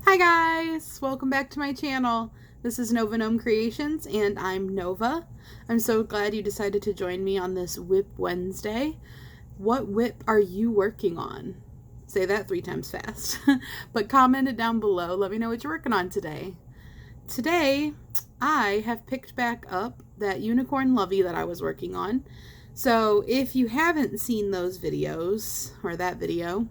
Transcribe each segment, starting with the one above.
Hi guys! Welcome back to my channel. This is Nova Gnome Creations and I'm Nova. I'm so glad you decided to join me on this WIP Wednesday. What WIP are you working on? Say that 3 times fast. But comment it down below. Let me know what you're working on today. Today, I have picked back up that unicorn Lovey that I was working on. So if you haven't seen those videos, or that video,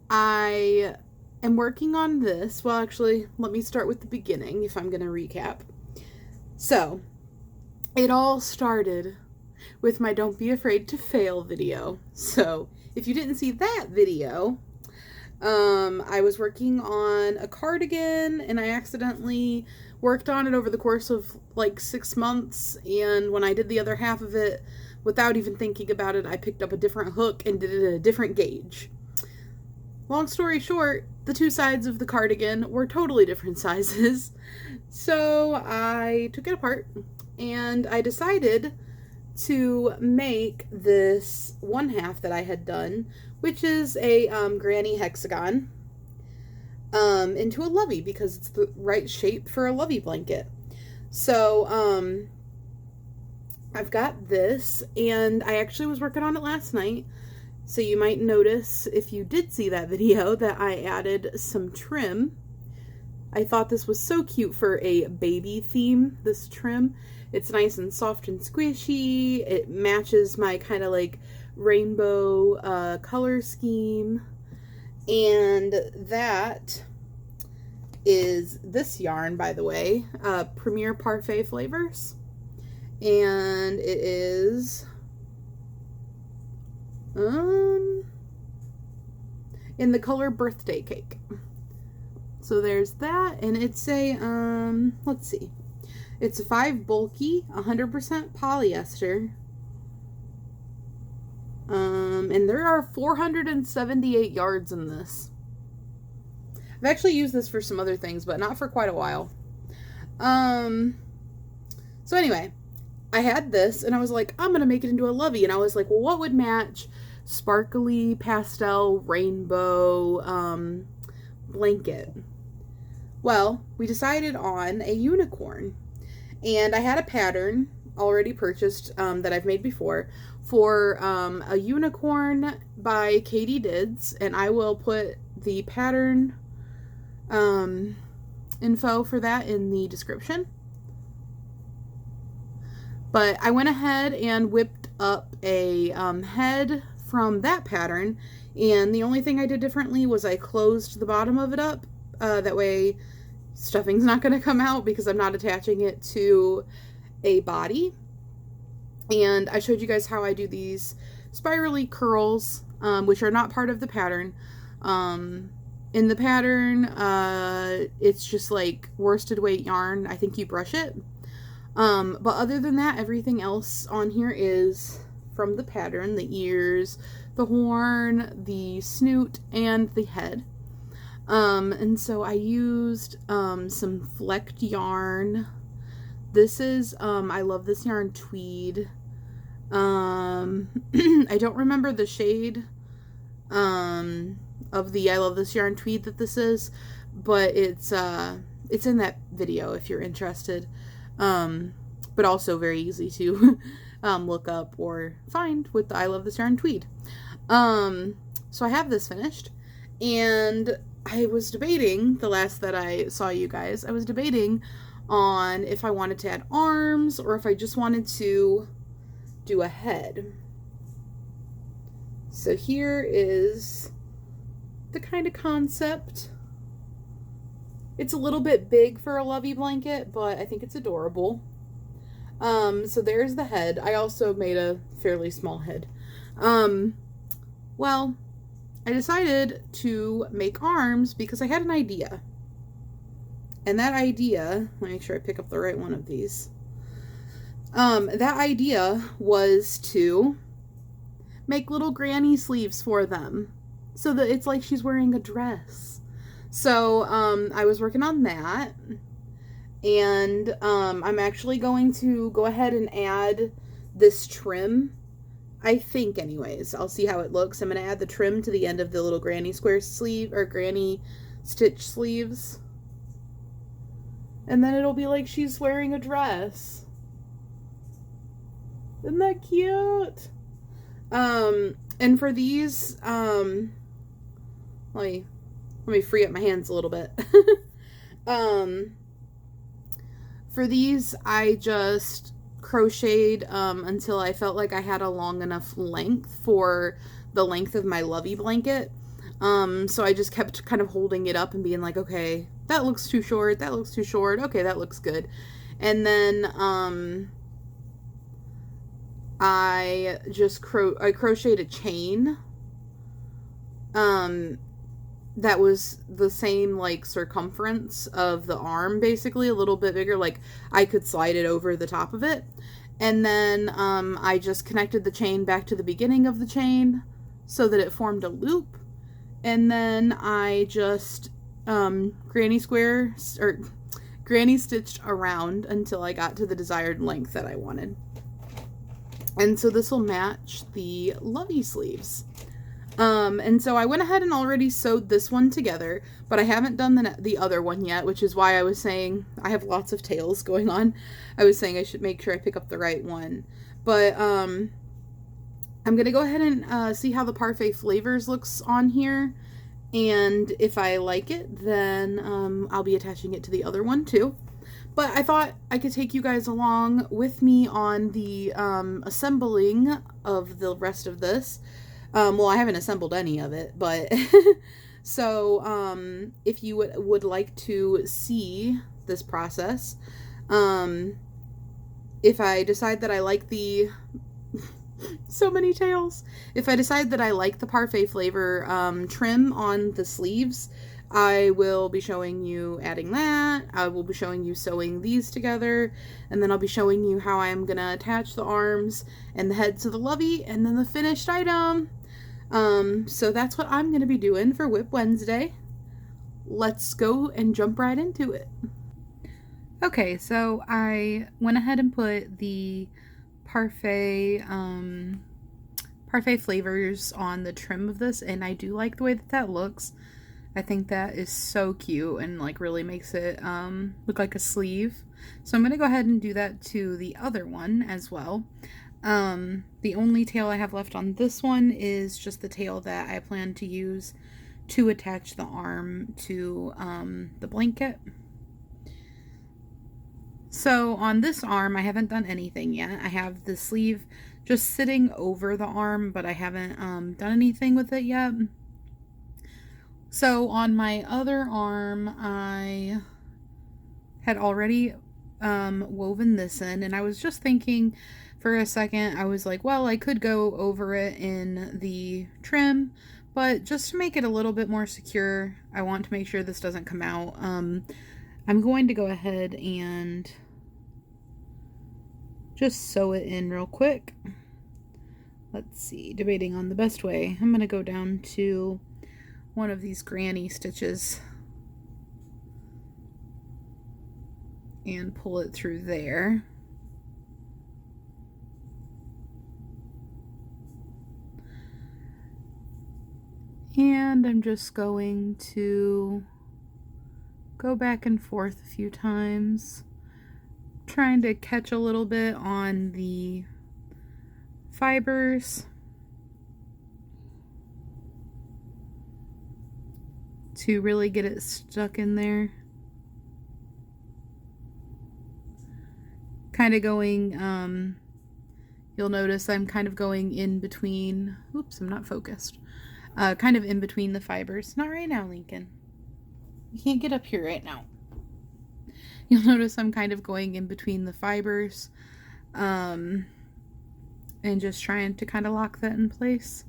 I am working on this. Well, actually, let me start with the beginning if I'm going to recap. So, it all started with my Don't Be Afraid to Fail video. So, if you didn't see that video, I was working on a cardigan and I accidentally worked on it over the course of like 6 months, and when I did the other half of it, without even thinking about it, I picked up a different hook and did it at a different gauge. Long story short, the 2 sides of the cardigan were totally different sizes, so I took it apart and I decided to make this one half that I had done, which is a granny hexagon, into a Lovey because it's the right shape for a Lovey blanket. So I've got this, and I actually was working on it last night. So you might notice, if you did see that video, that I added some trim. I thought this was so cute for a baby theme, this trim. It's nice and soft and squishy. It matches my kind of like rainbow color scheme. And that is this yarn, by the way, Premier Parfait Flavors. And it is in the color Birthday Cake. So there's that, and it's a let's see, it's a 5 bulky 100% polyester, and there are 478 yards in this. I've actually used this for some other things, but not for quite a while. So anyway, I had this and I was like, I'm gonna make it into a Lovey, and I was like, well, what would match sparkly pastel rainbow blanket? Well, we decided on a unicorn, and I had a pattern already purchased that I've made before for a unicorn by KayteDids, and I will put the pattern info for that in the description. But I went ahead and whipped up a head from that pattern, and the only thing I did differently was I closed the bottom of it up. That way stuffing's not going to come out because I'm not attaching it to a body. And I showed you guys how I do these spirally curls, which are not part of the pattern. In the pattern, it's just like worsted weight yarn. I think you brush it. But other than that, everything else on here is from the pattern: the ears, the horn, the snoot, and the head. And so I used some flecked yarn. This is, I love this yarn, Tweed. I don't remember the shade of the I love this yarn Tweed that this is, but it's in that video if you're interested. But also very easy to look up or find with the I love this yarn Tweed. So I have this finished, and I was debating, the last that I saw you guys, I was debating on if I wanted to add arms or if I just wanted to do a head. So here is the kind of concept. It's a little bit big for a Lovey blanket, but I think it's adorable. So there's the head. I also made a fairly small head. Well, I decided to make arms because I had an idea. And that idea, let me make sure I pick up the right one of these. That idea was to make little granny sleeves for them, so that it's like she's wearing a dress. So, I was working on that, and I'm actually going to go ahead and add this trim I think anyways. I'll see how it looks. I'm going to add the trim to the end of the little granny square sleeve, or granny stitch sleeves. And then it'll be like she's wearing a dress. Isn't that cute? And for these, let me free up my hands a little bit. For these, I just crocheted until I felt like I had a long enough length for the length of my Lovey blanket. So I just kept kind of holding it up and being like, okay, that looks too short, that looks too short, okay, that looks good. And then I just crocheted a chain that was the same like circumference of the arm, basically a little bit bigger, like I could slide it over the top of it. And then I just connected the chain back to the beginning of the chain so that it formed a loop. And then I just granny stitched around until I got to the desired length that I wanted. And so this will match the Lovey sleeves. And so I went ahead and already sewed this one together, but I haven't done the other one yet, which is why I was saying I have lots of tails going on. I was saying I should make sure I pick up the right one. But I'm going to go ahead and see how the Parfait Flavors looks on here. And if I like it, then I'll be attaching it to the other one too. But I thought I could take you guys along with me on the assembling of the rest of this. Well, I haven't assembled any of it, but so if you would like to see this process, if I decide that I like the so many tails, if I decide that I like the Parfait Flavor trim on the sleeves, I will be showing you adding that. I will be showing you sewing these together, and then I'll be showing you how I'm gonna attach the arms and the heads of the Lovey, and then the finished item. So that's what I'm gonna be doing for WIP Wednesday. Let's go and jump right into it. Okay, so I went ahead and put the Parfait Flavors on the trim of this, and I do like the way that that looks. I think that is so cute and like really makes it look like a sleeve. So I'm going to go ahead and do that to the other one as well. The only tail I have left on this one is just the tail that I plan to use to attach the arm to the blanket. So on this arm, I haven't done anything yet. I have the sleeve just sitting over the arm, but I haven't done anything with it yet. So on my other arm, I had already woven this in, and I was just thinking for a second, I was like, well, I could go over it in the trim, but just to make it a little bit more secure, I want to make sure this doesn't come out. I'm going to go ahead and just sew it in real quick. Let's see, debating on the best way. I'm going to go down to one of these granny stitches and pull it through there. And I'm just going to go back and forth a few times, trying to catch a little bit on the fibers to really get it stuck in there. Kind of going, you'll notice I'm kind of going in between, oops, I'm not focused, kind of in between the fibers. Not right now, Lincoln. You can't get up here right now. You'll notice I'm kind of going in between the fibers, and just trying to kind of lock that in place.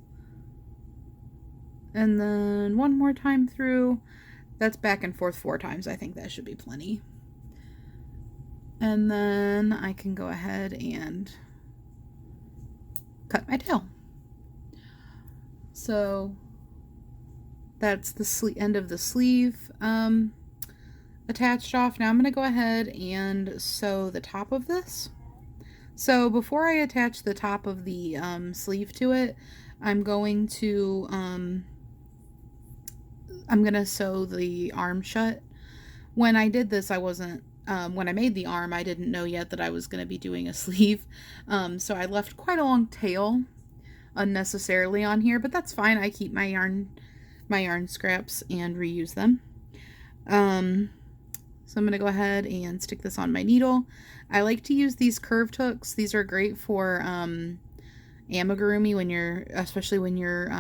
And then one more time through. That's back and forth 4 times. I think that should be plenty. And then I can go ahead and cut my tail. So that's the end of the sleeve attached off. Now I'm going to go ahead and sew the top of this. So before I attach the top of the sleeve to it, I'm going to I'm gonna sew the arm shut. When I did this, I wasn't, when I made the arm, I didn't know yet that I was gonna be doing a sleeve. So I left quite a long tail unnecessarily on here, but that's fine. I keep my yarn scraps and reuse them. So I'm gonna go ahead and stick this on my needle. I like to use these curved hooks. These are great for amigurumi especially when you're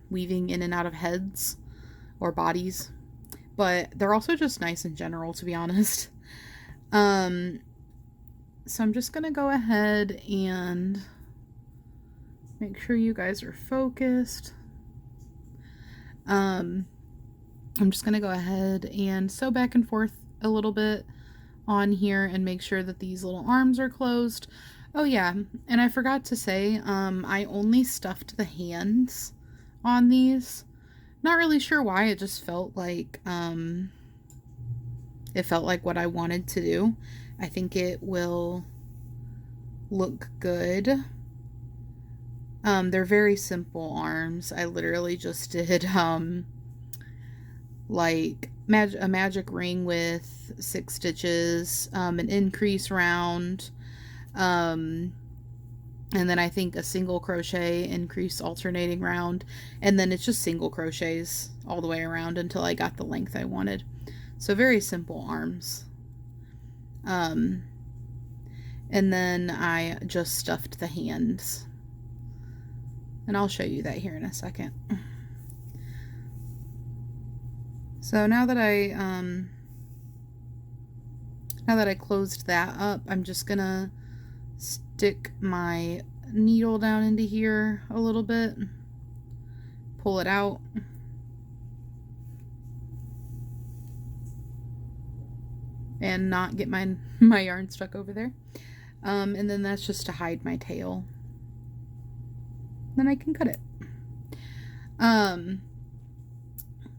weaving in and out of heads or bodies, but they're also just nice in general, to be honest. So I'm just gonna go ahead and make sure you guys are focused. I'm just gonna go ahead and sew back and forth a little bit on here and make sure that these little arms are closed. Oh yeah, and I forgot to say, I only stuffed the hands on these. Not really sure why, it just felt like, what I wanted to do. I think it will look good. They're very simple arms. I literally just did, like a magic ring with 6 stitches, an increase round, and then I think a single crochet, increase alternating round, and then it's just single crochets all the way around until I got the length I wanted. So very simple arms. And then I just stuffed the hands, and I'll show you that here in a second. So now that I closed that up, I'm just gonna stick my needle down into here a little bit, pull it out, and not get my yarn stuck over there. And then that's just to hide my tail. Then I can cut it.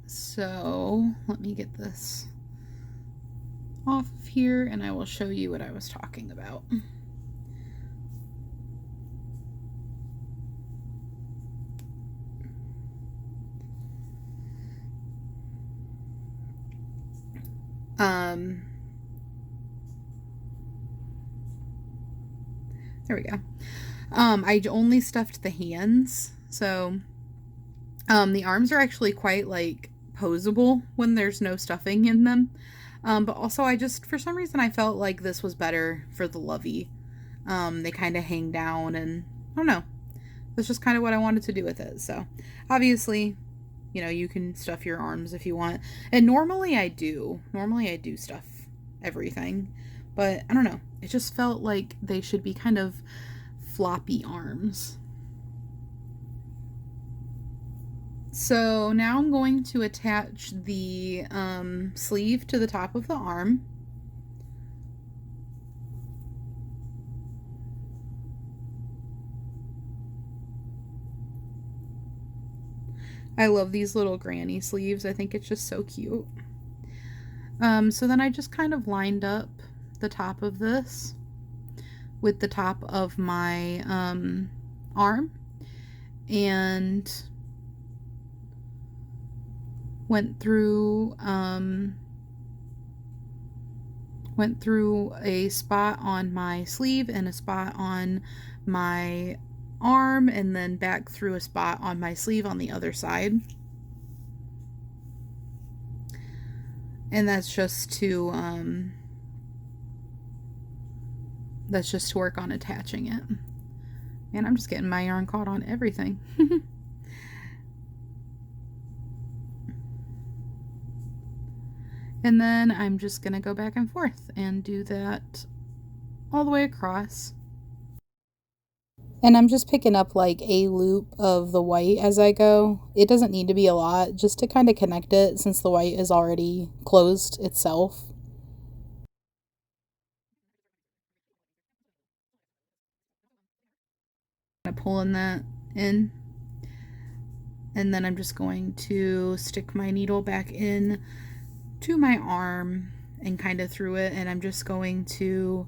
So let me get this off of here and I will show you what I was talking about. There we go. I only stuffed the hands, so the arms are actually quite like posable when there's no stuffing in them. But also I just, for some reason, I felt like this was better for the Lovey. They kind of hang down, and I don't know. That's just kind of what I wanted to do with it. So obviously, you know, you can stuff your arms if you want. And normally I do stuff everything. But I don't know. It just felt like they should be kind of floppy arms. So now I'm going to attach the sleeve to the top of the arm. I love these little granny sleeves. I think it's just so cute. So then I just kind of lined up the top of this with the top of my arm and went through a spot on my sleeve and a spot on my arm, and then back through a spot on my sleeve on the other side. And that's just to work on attaching it. And I'm just getting my yarn caught on everything. And then I'm just gonna go back and forth and do that all the way across. And I'm just picking up like a loop of the white as I go. It doesn't need to be a lot, just to kind of connect it since the white is already closed itself. Pulling that in, and then I'm just going to stick my needle back in to my arm and kind of through it, and I'm just going to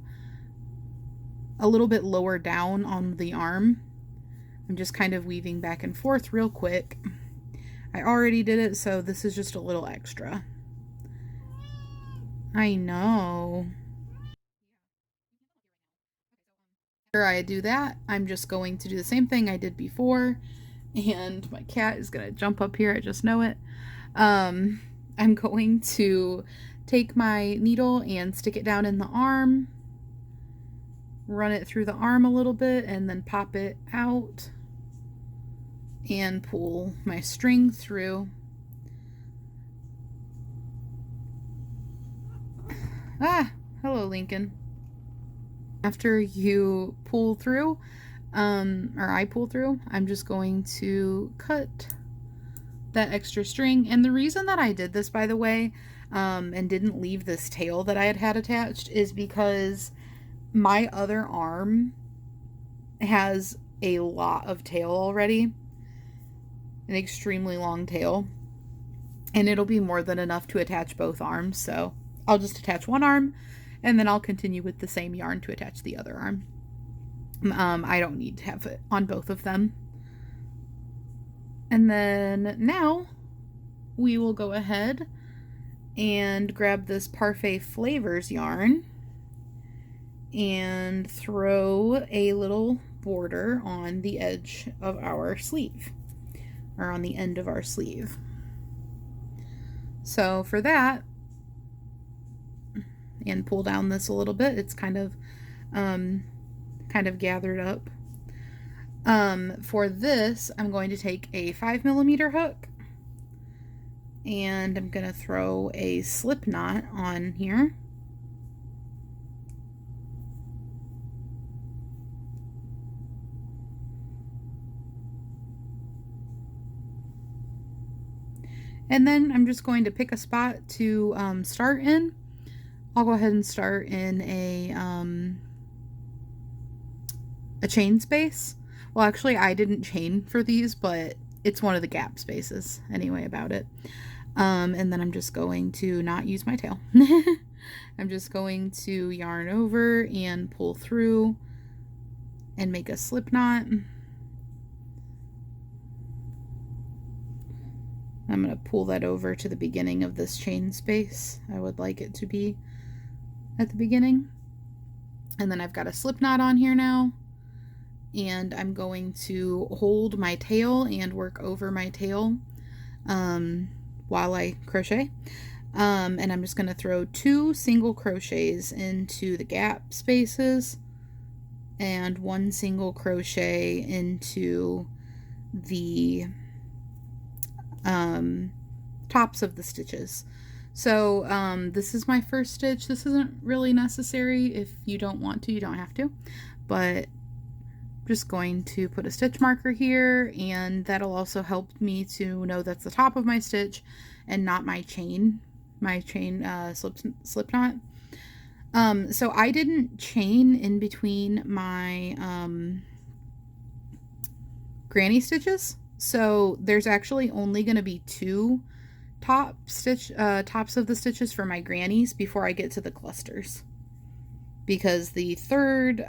a little bit lower down on the arm. I'm just kind of weaving back and forth real quick. I already did it, so this is just a little extra. I know. After I do that, I'm just going to do the same thing I did before, and my cat is gonna jump up here, I just know it. I'm going to take my needle and stick it down in the arm, run it through the arm a little bit, and then pop it out and pull my string through. Ah, hello, Lincoln. After you pull through, or I pull through, I'm just going to cut that extra string. And the reason that I did this, by the way, and didn't leave this tail that I had attached, is because my other arm has a lot of tail already, an extremely long tail, and it'll be more than enough to attach both arms. So I'll just attach one arm, and then I'll continue with the same yarn to attach the other arm. I don't need to have it on both of them. And then now we will go ahead and grab this Parfait Flavors yarn and throw a little border on the edge of our sleeve, or on the end of our sleeve. So for that, and pull down this a little bit, it's kind of gathered up. For this, I'm going to take a 5mm hook, and I'm going to throw a slip knot on here. And then I'm just going to pick a spot to start in. I'll go ahead and start in a chain space. Well, actually, I didn't chain for these, but it's one of the gap spaces anyway about it. And then I'm just going to not use my tail. I'm just going to yarn over and pull through and make a slip knot. I'm going to pull that over to the beginning of this chain space. I would like it to be at the beginning. And then I've got a slip knot on here now. And I'm going to hold my tail and work over my tail while I crochet. And I'm just going to throw 2 single crochets into the gap spaces and 1 single crochet into the tops of the stitches. So this is my first stitch. This isn't really necessary. If you don't want to, you don't have to, but I'm just going to put a stitch marker here, and that'll also help me to know that's the top of my stitch and not my chain slip knot. So I didn't chain in between my granny stitches. So there's actually only going to be 2 tops of the stitches for my grannies before I get to the clusters, because the third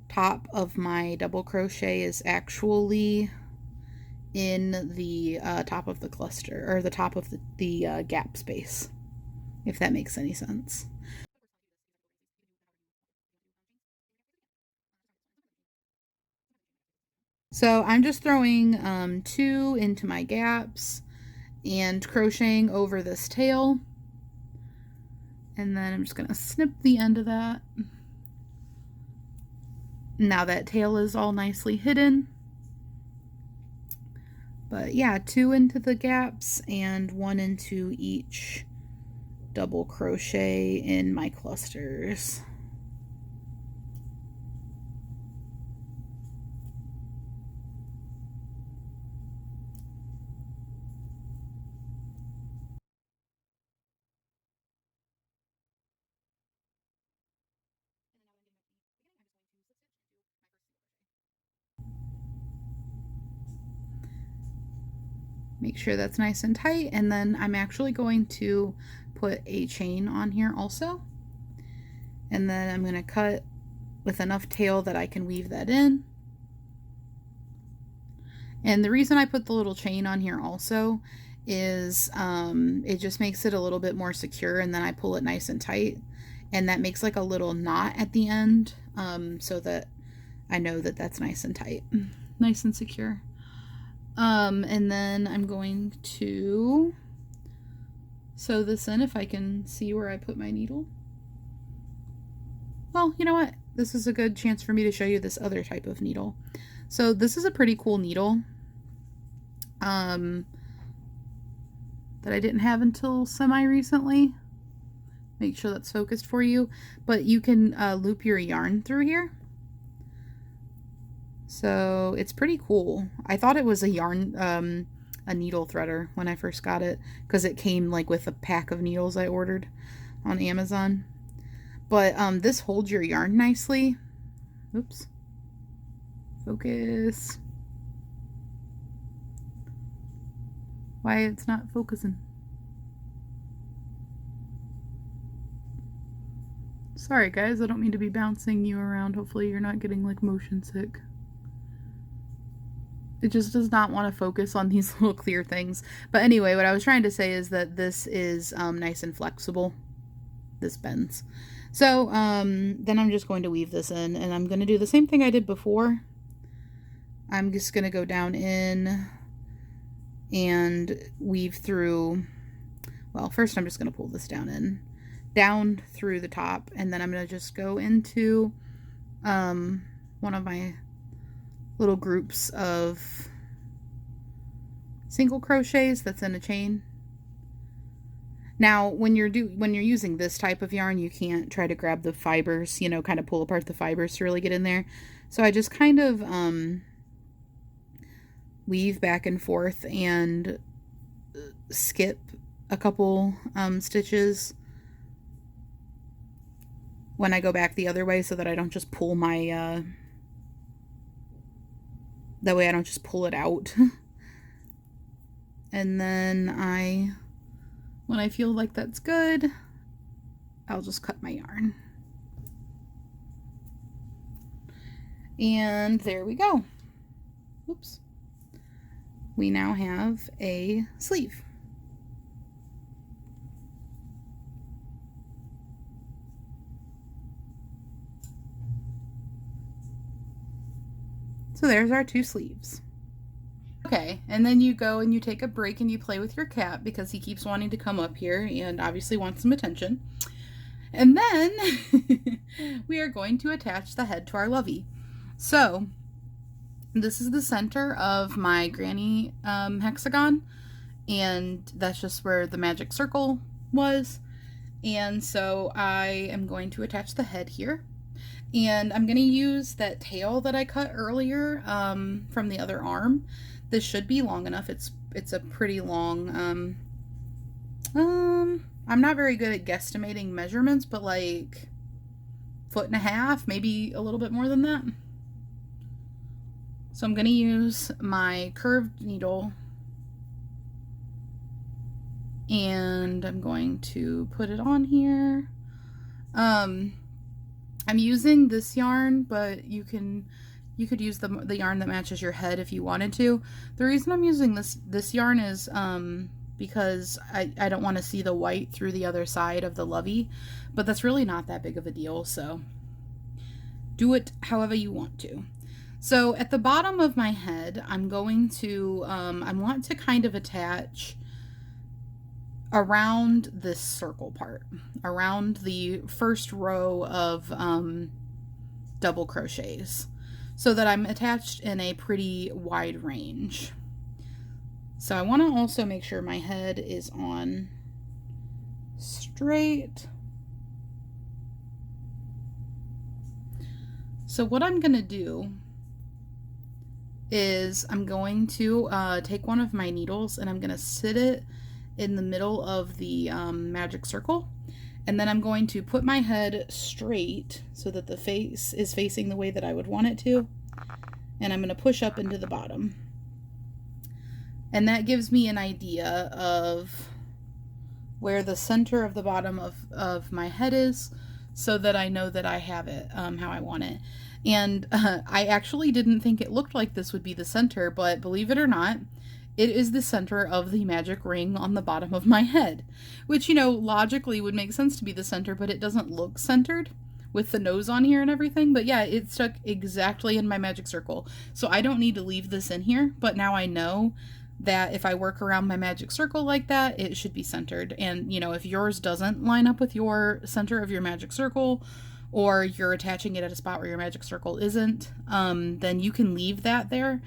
top of my double crochet is actually in the top of the cluster, or the top of the gap space, if that makes any sense. So I'm just throwing 2 into my gaps and crocheting over this tail, and then I'm just going to snip the end of that. Now that tail is all nicely hidden. But yeah, 2 into the gaps and 1 into each double crochet in my clusters. Make sure that's nice and tight, and then I'm actually going to put a chain on here also, and then I'm going to cut with enough tail that I can weave that in, And the reason I put the little chain on here also is it just makes it a little bit more secure, and then I pull it nice and tight, and that makes like a little knot at the end, so that I know that that's nice and tight, nice and secure. And then I'm going to sew this in if I can see where I put my needle. Well, you know what? This is a good chance for me to show you this other type of needle. So this is a pretty cool needle that I didn't have until semi-recently. Make sure that's focused for you. But you can loop your yarn through here. So it's pretty cool. I thought it was a yarn, a needle threader when I first got it, because it came like with a pack of needles I ordered on Amazon. But this holds your yarn nicely. Oops. Focus. Why it's not focusing? Sorry guys, I don't mean to be bouncing you around. Hopefully you're not getting like motion sick. It just does not want to focus on these little clear things. But anyway, what I was trying to say is that this is nice and flexible. This bends. So then I'm just going to weave this in, and I'm going to do the same thing I did before. I'm just going to go down in and weave through, well, first I'm just going to pull this down through the top, and then I'm going to just go into one of my little groups of single crochets that's in a chain. Now, when you're using this type of yarn, you can't try to grab the fibers, you know, kind of pull apart the fibers to really get in there. So I just kind of weave back and forth and skip a couple stitches when I go back the other way, so that I don't just pull my that way I don't just pull it out. And then when I feel like that's good, I'll just cut my yarn. And there we go. Oops. We now have a sleeve. So there's our 2 sleeves. Okay, and then you go and you take a break and you play with your cat, because he keeps wanting to come up here and obviously wants some attention. And then we are going to attach the head to our Lovey. So this is the center of my granny hexagon, and that's just where the magic circle was. And so I am going to attach the head here. And I'm going to use that tail that I cut earlier from the other arm. This should be long enough. It's a pretty long, I'm not very good at guesstimating measurements, but like 1.5 feet, maybe a little bit more than that. So I'm going to use my curved needle, and I'm going to put it on here. I'm using this yarn, but you could use the yarn that matches your head if you wanted to. The reason I'm using this yarn is because I don't want to see the white through the other side of the Lovey, but that's really not that big of a deal, so do it however you want to. So at the bottom of my head, I'm going to I want to kind of attach around this circle part, around the first row of double crochets, so that I'm attached in a pretty wide range. So I want to also make sure my head is on straight. So what I'm going to do is I'm going to take one of my needles, and I'm going to sit it in the middle of the magic circle, and then I'm going to put my head straight so that the face is facing the way that I would want it to, and I'm going to push up into the bottom, and that gives me an idea of where the center of the bottom of my head is, so that I know that I have it how I want it. And I actually didn't think it looked like this would be the center, but believe it or not, it is the center of the magic ring on the bottom of my head, which, you know, logically would make sense to be the center, but it doesn't look centered with the nose on here and everything. But yeah, it stuck exactly in my magic circle. So I don't need to leave this in here, but now I know that if I work around my magic circle like that, it should be centered. And, you know, if yours doesn't line up with your center of your magic circle, or you're attaching it at a spot where your magic circle isn't, then you can leave that there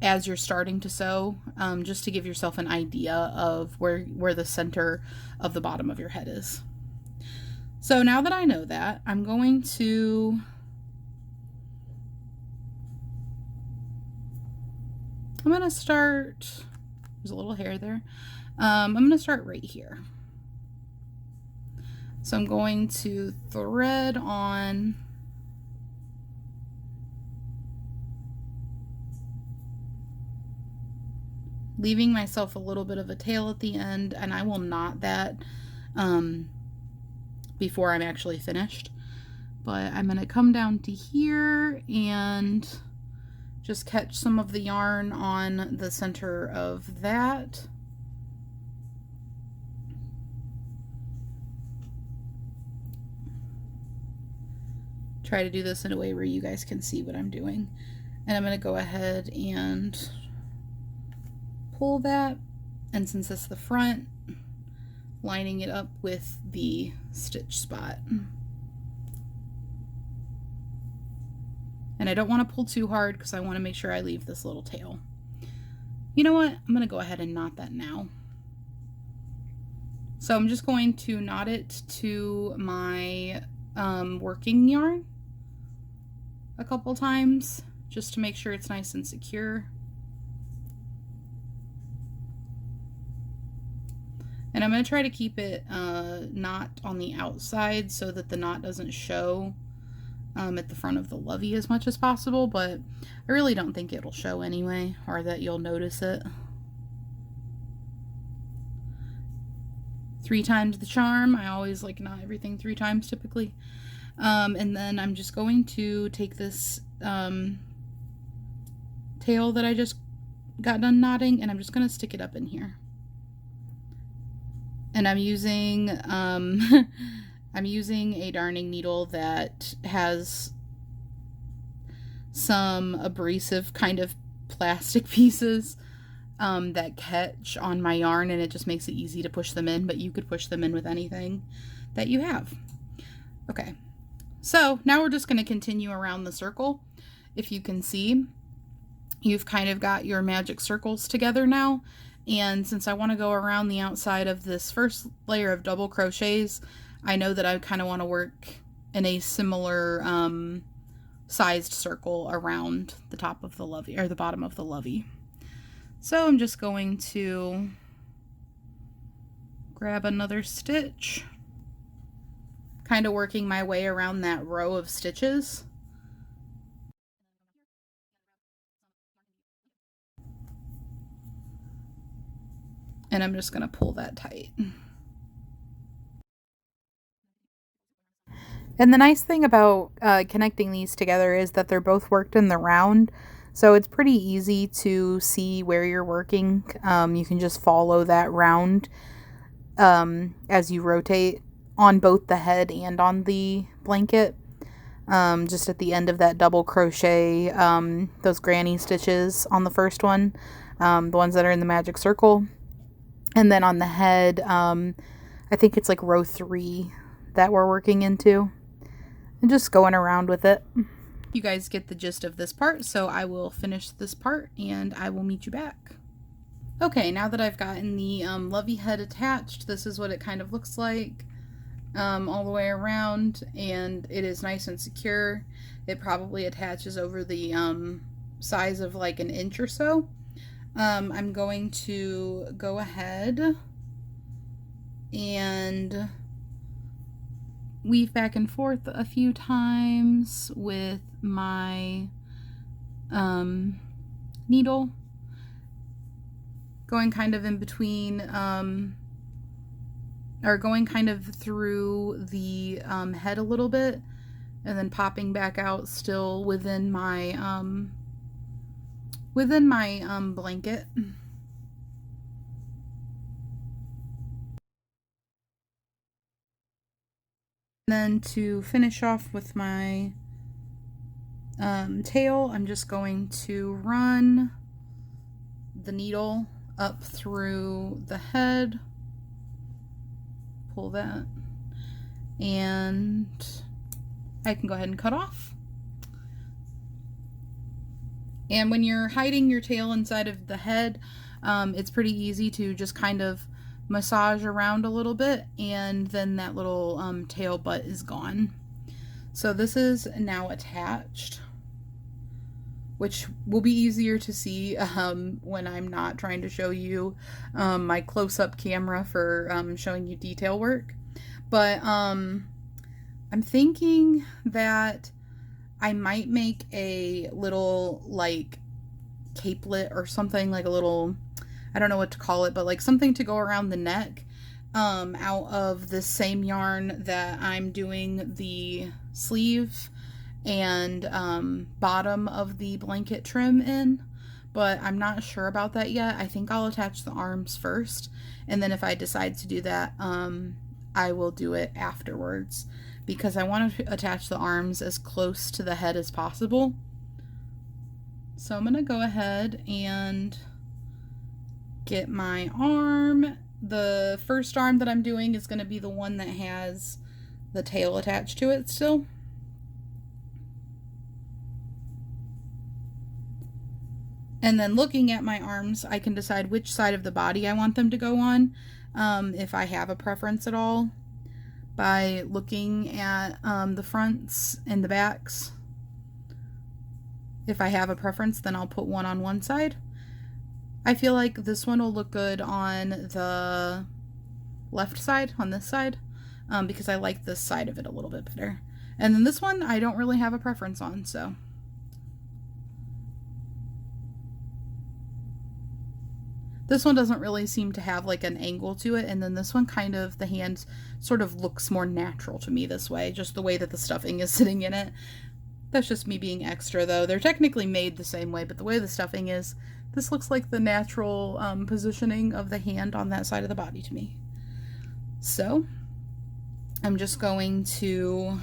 as you're starting to sew, just to give yourself an idea of where the center of the bottom of your head is. So now that I know that, I'm going to start, there's a little hair there. I'm going to start right here. So I'm going to thread on leaving myself a little bit of a tail at the end, and I will knot that before I'm actually finished. But I'm going to come down to here and just catch some of the yarn on the center of that. Try to do this in a way where you guys can see what I'm doing. And I'm going to go ahead and pull that, and since it's the front, lining it up with the stitch spot. And I don't want to pull too hard because I want to make sure I leave this little tail. You know what? I'm going to go ahead and knot that now. So I'm just going to knot it to my working yarn a couple times just to make sure it's nice and secure. And I'm going to try to keep it not on the outside so that the knot doesn't show at the front of the Lovey as much as possible, but I really don't think it'll show anyway, or that you'll notice it. 3 times the charm. I always like knot everything 3 times typically. And then I'm just going to take this tail that I just got done knotting, and I'm just going to stick it up in here. And I'm using I'm using a darning needle that has some abrasive kind of plastic pieces that catch on my yarn, and it just makes it easy to push them in, but you could push them in with anything that you have. Okay, so now we're just going to continue around the circle. If you can see, you've kind of got your magic circles together now. And since I want to go around the outside of this first layer of double crochets, I know that I kind of want to work in a similar sized circle around the top of the Lovey, or the bottom of the Lovey. So I'm just going to grab another stitch, kind of working my way around that row of stitches. And I'm just going to pull that tight. And the nice thing about connecting these together is that they're both worked in the round, so it's pretty easy to see where you're working. You can just follow that round as you rotate on both the head and on the blanket. Just at the end of that double crochet, those granny stitches on the first one, the ones that are in the magic circle. And then on the head, I think it's like row 3 that we're working into. And just going around with it. You guys get the gist of this part, so I will finish this part and I will meet you back. Okay, now that I've gotten the Lovey head attached, this is what it kind of looks like all the way around, and it is nice and secure. It probably attaches over the size of like an inch or so. I'm going to go ahead and weave back and forth a few times with my needle, going kind of in between, or going kind of through the head a little bit, and then popping back out still within my blanket. Then to finish off with my tail, I'm just going to run the needle up through the head, pull that, and I can go ahead and cut off. And when you're hiding your tail inside of the head, it's pretty easy to just kind of massage around a little bit, and then that little tail butt is gone. So this is now attached, which will be easier to see when I'm not trying to show you my close-up camera for showing you detail work. But I'm thinking that I might make a little like capelet or something, like a little, I don't know what to call it, but like something to go around the neck out of the same yarn that I'm doing the sleeve and bottom of the blanket trim in, but I'm not sure about that yet. I think I'll attach the arms first, and then if I decide to do that, I will do it afterwards, because I want to attach the arms as close to the head as possible. So I'm gonna go ahead and get my arm. The first arm that I'm doing is going to be the one that has the tail attached to it still. And then looking at my arms, I can decide which side of the body I want them to go on, if I have a preference at all, by looking at the fronts and the backs. If I have a preference, then I'll put one on one side. I feel like this one will look good on the left side, on this side, because I like this side of it a little bit better. And then this one, I don't really have a preference on, so. This one doesn't really seem to have like an angle to it, and then this one kind of, the hand sort of looks more natural to me this way, just the way that the stuffing is sitting in it. That's just me being extra though. They're technically made the same way, but the way the stuffing is, this looks like the natural positioning of the hand on that side of the body to me. So I'm just going to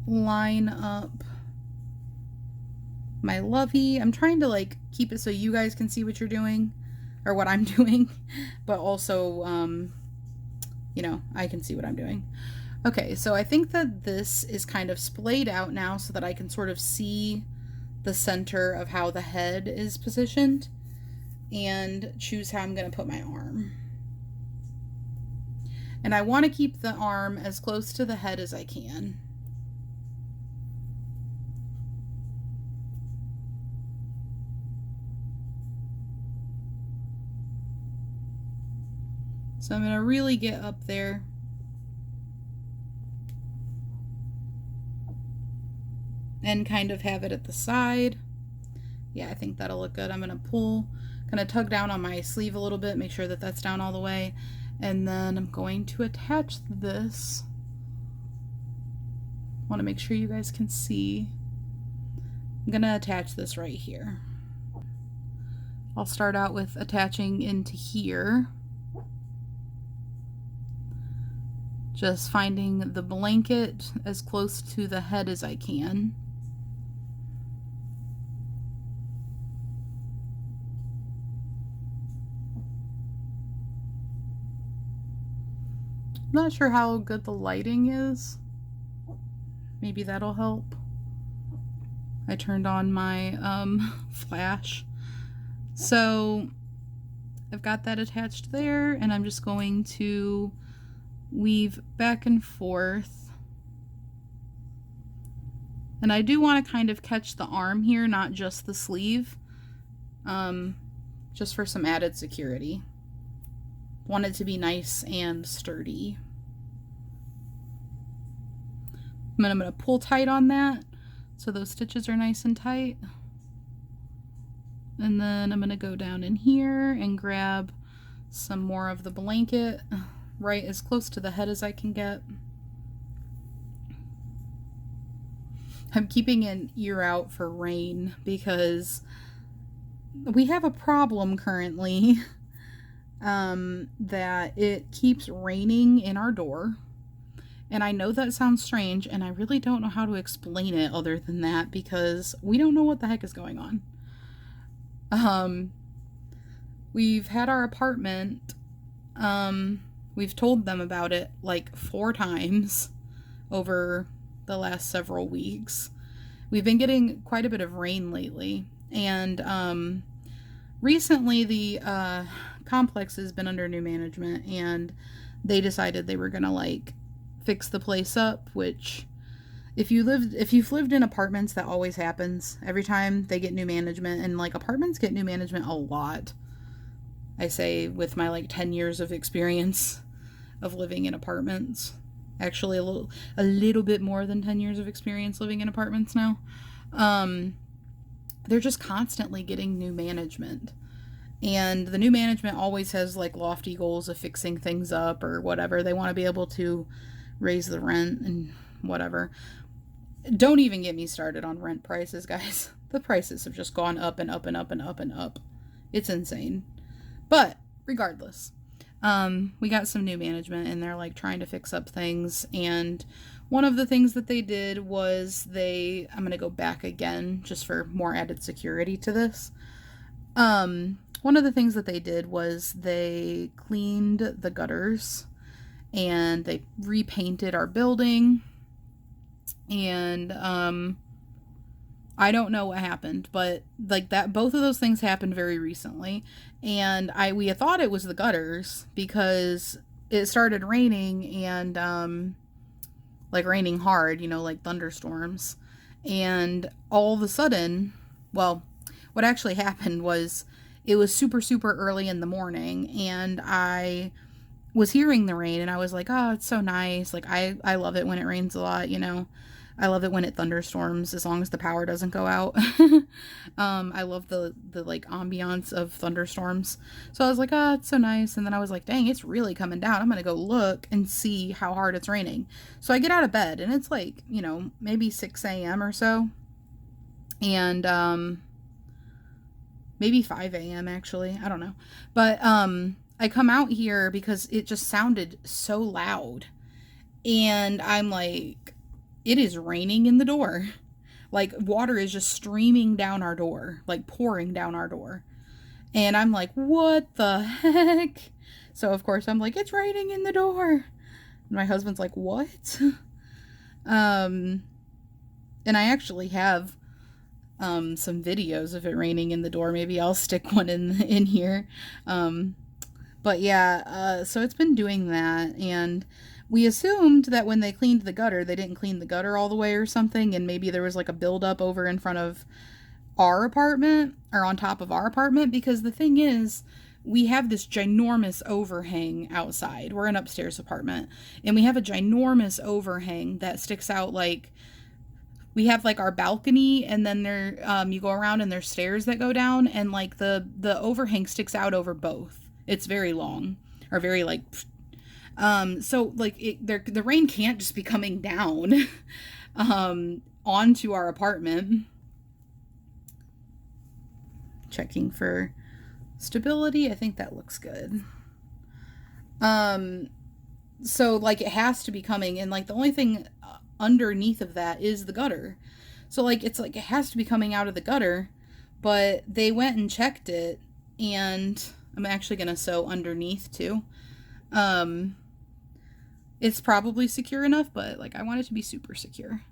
line up my Lovey. I'm trying to like keep it so you guys can see what you're doing, or what I'm doing, but also, you know, I can see what I'm doing. Okay, so I think that this is kind of splayed out now so that I can sort of see the center of how the head is positioned and choose how I'm going to put my arm. And I want to keep the arm as close to the head as I can. So I'm going to really get up there. And kind of have it at the side. Yeah, I think that'll look good. I'm going to pull, kind of tug down on my sleeve a little bit, make sure that that's down all the way. And then I'm going to attach this. I want to make sure you guys can see. I'm going to attach this right here. I'll start out with attaching into here. Just finding the blanket as close to the head as I can. I'm not sure how good the lighting is. Maybe that'll help. I turned on my flash. So I've got that attached there, and I'm just going to weave back and forth. And I do want to kind of catch the arm here, not just the sleeve, just for some added security. Want it to be nice and sturdy. And I'm going to pull tight on that so those stitches are nice and tight. And then I'm going to go down in here and grab some more of the blanket right as close to the head as I can get. I'm keeping an ear out for rain because we have a problem currently that it keeps raining in our door. And I know that sounds strange, and I really don't know how to explain it other than that because we don't know what the heck is going on. We've had our apartment, we've told them about it like 4 times over the last several weeks. We've been getting quite a bit of rain lately, and recently the complex has been under new management, and they decided they were gonna like fix the place up, which if you've lived in apartments, that always happens every time they get new management. And like apartments get new management a lot, I say, with my like 10 years of experience of living in apartments. Actually a little bit more than 10 years of experience living in apartments now. They're just constantly getting new management. And the new management always has like lofty goals of fixing things up or whatever. They want to be able to raise the rent and whatever. Don't even get me started on rent prices, guys. The prices have just gone up and up and up and up and up. It's insane. But regardless, we got some new management and they're like trying to fix up things. And one of the things that they did was I'm going to go back again just for more added security to this. One of the things that they did was they cleaned the gutters and they repainted our building, and I don't know what happened, but like that, both of those things happened very recently, and we had thought it was the gutters because it started raining and like raining hard, you know, like thunderstorms, and all of a sudden, well, what actually happened was it was super, super early in the morning, and I was hearing the rain, and I was like, oh, it's so nice. Like, I love it when it rains a lot, you know. I love it when it thunderstorms, as long as the power doesn't go out. I love the like ambiance of thunderstorms. So I was like, oh, it's so nice. And then I was like, dang, it's really coming down. I'm gonna go look and see how hard it's raining. So I get out of bed, and it's like, you know, maybe 6 a.m. or so. And maybe 5 a.m. actually. I don't know. But I come out here because it just sounded so loud. And I'm like, it is raining in the door. Like, water is just streaming down our door, like pouring down our door. And I'm like, what the heck? So, of course, I'm like, it's raining in the door. And my husband's like, what? And I actually have some videos of it raining in the door. Maybe I'll stick one in here. But yeah, so it's been doing that, and we assumed that when they cleaned the gutter, they didn't clean the gutter all the way or something, and maybe there was like a buildup over in front of our apartment, or on top of our apartment, because the thing is, we have this ginormous overhang outside. We're an upstairs apartment, and we have a ginormous overhang that sticks out. Like, we have like our balcony, and then there, you go around and there's stairs that go down, and like the overhang sticks out over both. It's very long, or very like, so like the rain can't just be coming down, onto our apartment. Checking for stability. I think that looks good. So like it has to be coming, and like the only thing underneath of that is the gutter. So like it's like it has to be coming out of the gutter, but they went and checked it, and I'm actually going to sew underneath too. It's probably secure enough, but like I want it to be super secure.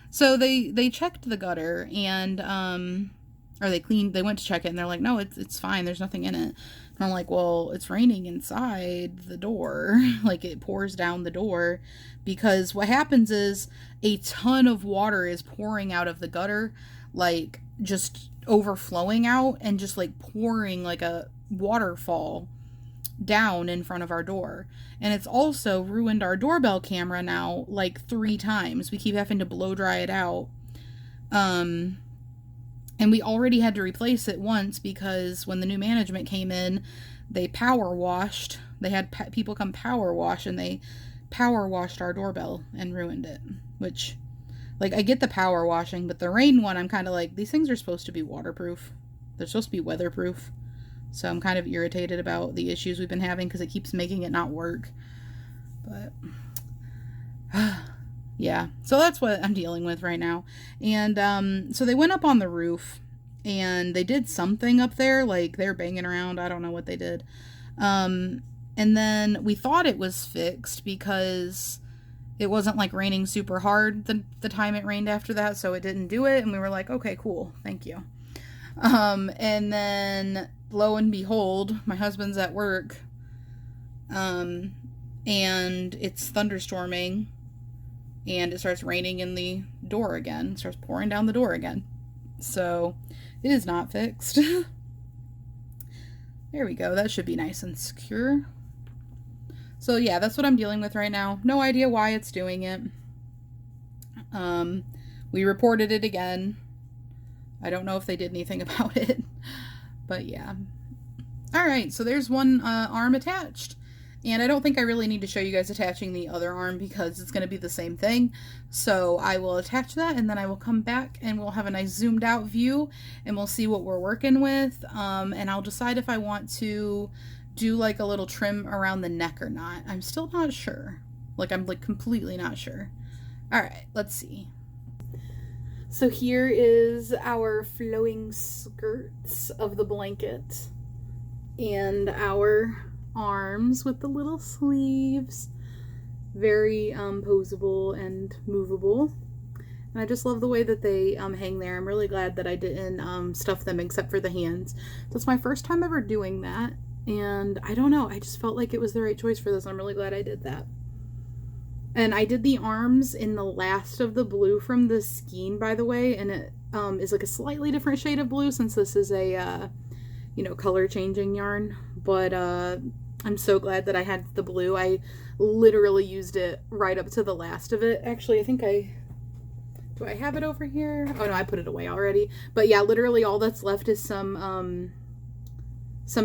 So they checked the gutter, and or they went to check it, and they're like, no, it's fine, there's nothing in it. And I'm like, well, it's raining inside the door. Like, it pours down the door, because what happens is a ton of water is pouring out of the gutter, like just overflowing out and just like pouring like a waterfall down in front of our door. And it's also ruined our doorbell camera now like 3 times. We keep having to blow dry it out. And we already had to replace it once, because when the new management came in, they power washed. They had people come power wash, and they power washed our doorbell and ruined it, which Like, I get the power washing, but the rain one, I'm kind of like, these things are supposed to be waterproof. They're supposed to be weatherproof. So I'm kind of irritated about the issues we've been having because it keeps making it not work. But, yeah. So that's what I'm dealing with right now. And so they went up on the roof, and they did something up there. Like, they're banging around. I don't know what they did. And then we thought it was fixed because it wasn't like raining super hard the time it rained after that, so it didn't do it. And we were like, okay, cool, thank you. And then lo and behold, my husband's at work, and it's thunderstorming, and it starts raining in the door again. It starts pouring down the door again. So it is not fixed. There we go. That should be nice and secure. So yeah, that's what I'm dealing with right now. No idea why it's doing it. We reported it again. I don't know if they did anything about it. But yeah. Alright, so there's one arm attached. And I don't think I really need to show you guys attaching the other arm because it's going to be the same thing. So I will attach that, and then I will come back and we'll have a nice zoomed out view and we'll see what we're working with. And I'll decide if I want to do like a little trim around the neck or not. I'm still not sure. Like, I'm like completely not sure. Alright, let's see. So here is our flowing skirts of the blanket and our arms with the little sleeves. Very posable and movable. And I just love the way that they hang there. I'm really glad that I didn't stuff them except for the hands. So it's my first time ever doing that. And I don't know, I just felt like it was the right choice for this. I'm really glad I did that. And I did the arms in the last of the blue from the skein, by the way. And it is like a slightly different shade of blue since this is a, you know, color changing yarn. But I'm so glad that I had the blue. I literally used it right up to the last of it. Actually, I think do I have it over here? Oh no, I put it away already. But yeah, literally all that's left is some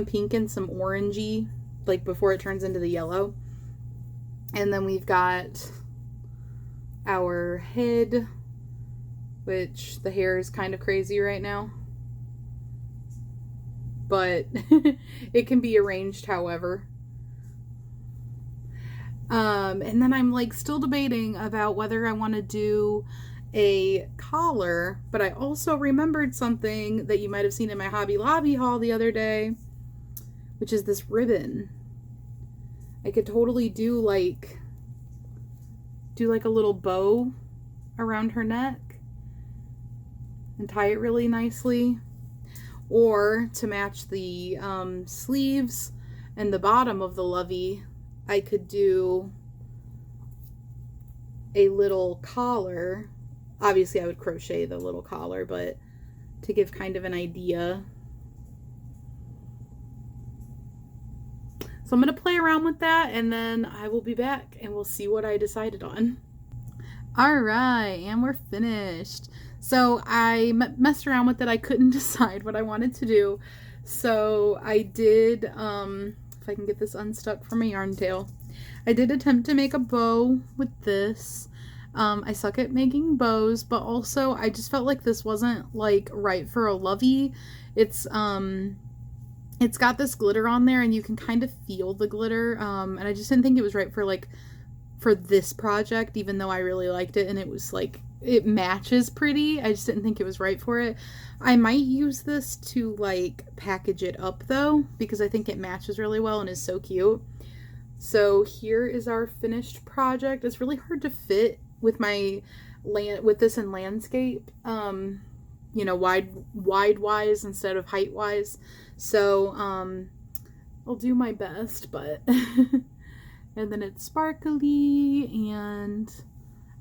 pink and some orangey, like before it turns into the yellow. And then we've got our head, which the hair is kind of crazy right now. But it can be arranged however. And then I'm like still debating about whether I want to do a collar, but I also remembered something that you might have seen in my Hobby Lobby haul the other day, which is this ribbon. I could totally do like a little bow around her neck and tie it really nicely. Or to match the sleeves and the bottom of the Lovey, I could do a little collar. Obviously I would crochet the little collar, but to give kind of an idea. So I'm going to play around with that, and then I will be back and we'll see what I decided on. Alright, and we're finished. So I messed around with it. I couldn't decide what I wanted to do. So I did, if I can get this unstuck from my yarn tail, I did attempt to make a bow with this. I suck at making bows, but also I just felt like this wasn't like right for a Lovey. It's got this glitter on there and you can kind of feel the glitter. And I just didn't think it was right for this project, even though I really liked it and it was like, it matches pretty. I just didn't think it was right for it. I might use this to like package it up though, because I think it matches really well and is so cute. So here is our finished project. It's really hard to fit with with this in landscape, you know, wide wise instead of height wise. So I'll do my best, but and then it's sparkly, and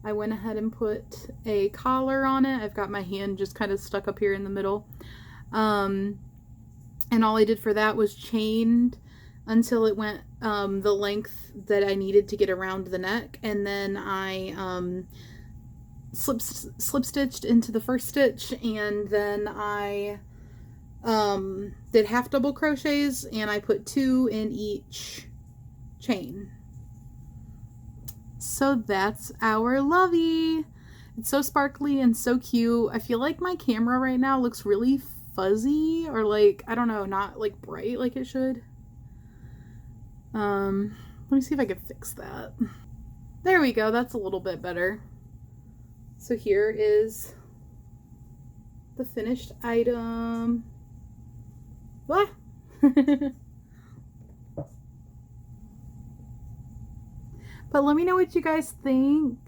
I went ahead and put a collar on it. I've got my hand just kind of stuck up here in the middle. And all I did for that was chained until it went the length that I needed to get around the neck. And then I slip stitched into the first stitch, and then I did half double crochets, and I put 2 in each chain. So that's our Lovey. It's so sparkly and so cute. I feel like my camera right now looks really fuzzy, or like, I don't know, not like bright like it should. Let me see if I can fix that. There we go. That's a little bit better. So here is the finished item. Ah! But let me know what you guys think.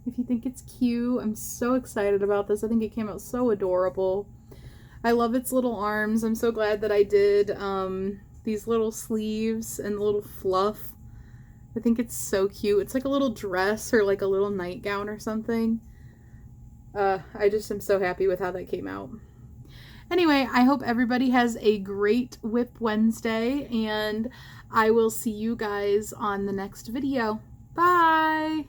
If you think it's cute. I'm so excited about this. I think it came out so adorable. I love its little arms. I'm so glad that I did these little sleeves and little fluff. I think it's so cute. It's like a little dress or like a little nightgown or something. I just am so happy with how that came out. Anyway, I hope everybody has a great WIP Wednesday, and I will see you guys on the next video. Bye!